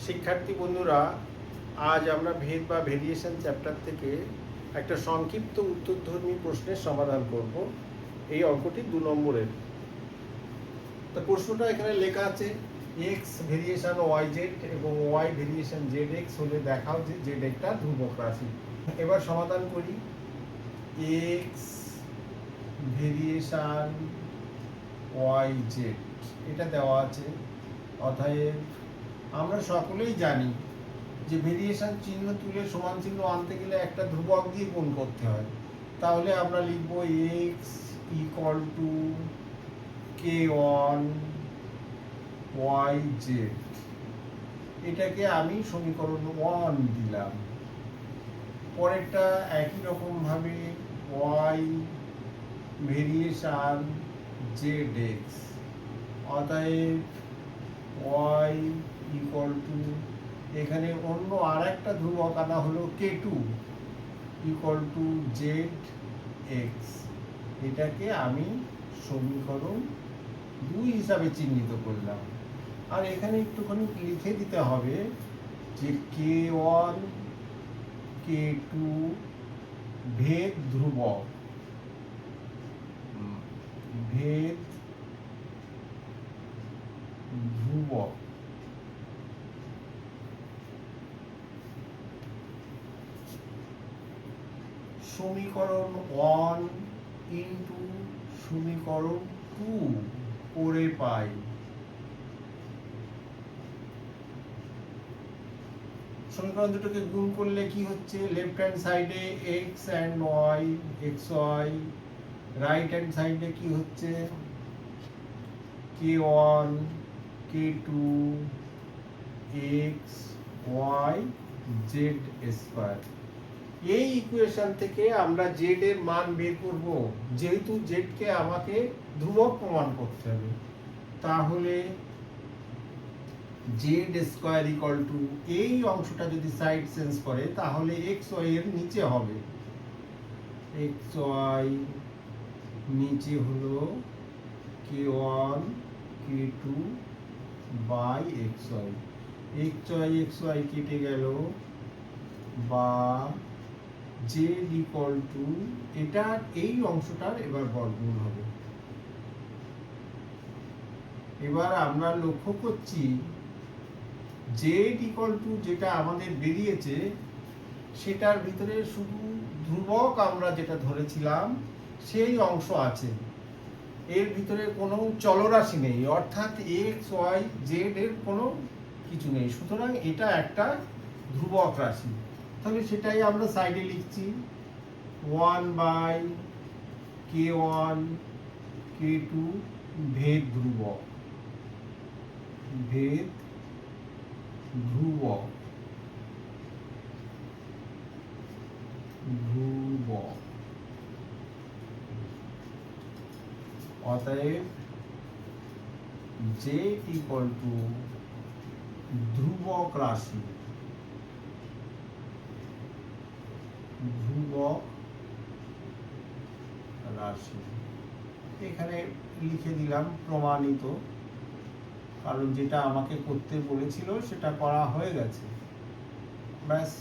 শিক্ষার্থী বন্ধুরা, আজ আমরা ভেদ বা ভেরিয়েশন চ্যাপ্টার থেকে একটা সংক্ষিপ্ত উত্তরধর্মী প্রশ্নের সমাধান করব। এই অঙ্কটি 2 নম্বরের। তো প্রশ্নটা এখানে লেখা আছে, এক্স ভেরিয়েশন ওয়াই জেড এবং ওয়াই ভেরিয়েশন জেড এক্স হলে দেখাও যে জেড একটা ধ্রুবক রাশি। এবার সমাধান করি। এক্স ভেরিয়েশন ওয়াই জেড এটা দেওয়া আছে। অতএব আমরা সকলেই জানি যে ভেরিয়েশন চিহ্ন তুলে সমান চিহ্ন আনতে গেলে একটা ধ্রুবক দিয়ে গুণ করতে হয়। তাহলে আমরা লিখব X equal to K one Y Z. এটাকে আমি সমীকরণ 1 দিলাম। পরেরটা একই রকম ভাবে ওয়াই ভেরিয়েশন জেড এক্স। অতএব ওয়াই ইকুয়াল টু, এখানে অন্য আর একটা ধ্রুবক আনা হলো কে2 ইকুয়াল টু জেড এক্স। এটাকে আমি সমীকরণ 2 হিসাবে চিহ্নিত করলাম। আর এখানে একটুখানি লিখে দিতে হবে যে কে1 কে2 ভেদ ধ্রুবক, ভেদ ধ্রুবক। সমীকরণ 1 ইন্টু সমীকরণ 2 করে পাই। সমীকরণ দুটোকে গুণ করলে কি হচ্ছে, লেফট হ্যান্ড সাইডে X and Y, X Y, right hand সাইডে কি হচ্ছে K one K two X Y Z square. এই ইকুয়েশন থেকে আমরা জেড এর মান বের করব, যেহেতু জেড কে আমাকে ধ্রুবক প্রমাণ করতে হবে। তাহলে জেড স্কোয়ার ইকুয়াল টু, এই অংশটা যদি সাইড চেঞ্জ করে তাহলে এক্স ওয়াই এর নিচে হবে, এক্স ওয়াই নিচে হলো K one K two by X Y. X Y কেটে গেল, বা জেড ইকুয়াল টু, এটা এই অংশটার এবার বর্গমূল হবে। এবার আমরা লক্ষ্য করছি জেড ইকুয়াল টু যেটা আমাদের বেরিয়েছে সেটার ভিতরে শুধু ধ্রুবক আমরা যেটা ধরেছিলাম সেই অংশ আছে, এর ভিতরে কোনো চলরাশি নেই, অর্থাৎ এক্স ওয়াই জেড এর কোনো কিছু নেই। সুতরাং এটা একটা ধ্রুবক রাশি। তাহলে সেটাই আমরা সাইডে লিখছি, 1 by K one K two ভেদ ধ্রুবক, ভেদ ধ্রুবক, ধ্রুবক। অতএব জেড ইকুয়াল টু ধ্রুবক রাশি, ধ্রুবক রাশি। এখানে লিখে দিলাম প্রমাণিত, কারণ যেটা আমাকে করতে বলেছিল সেটা করা হয়ে গেছে। ব্যাস।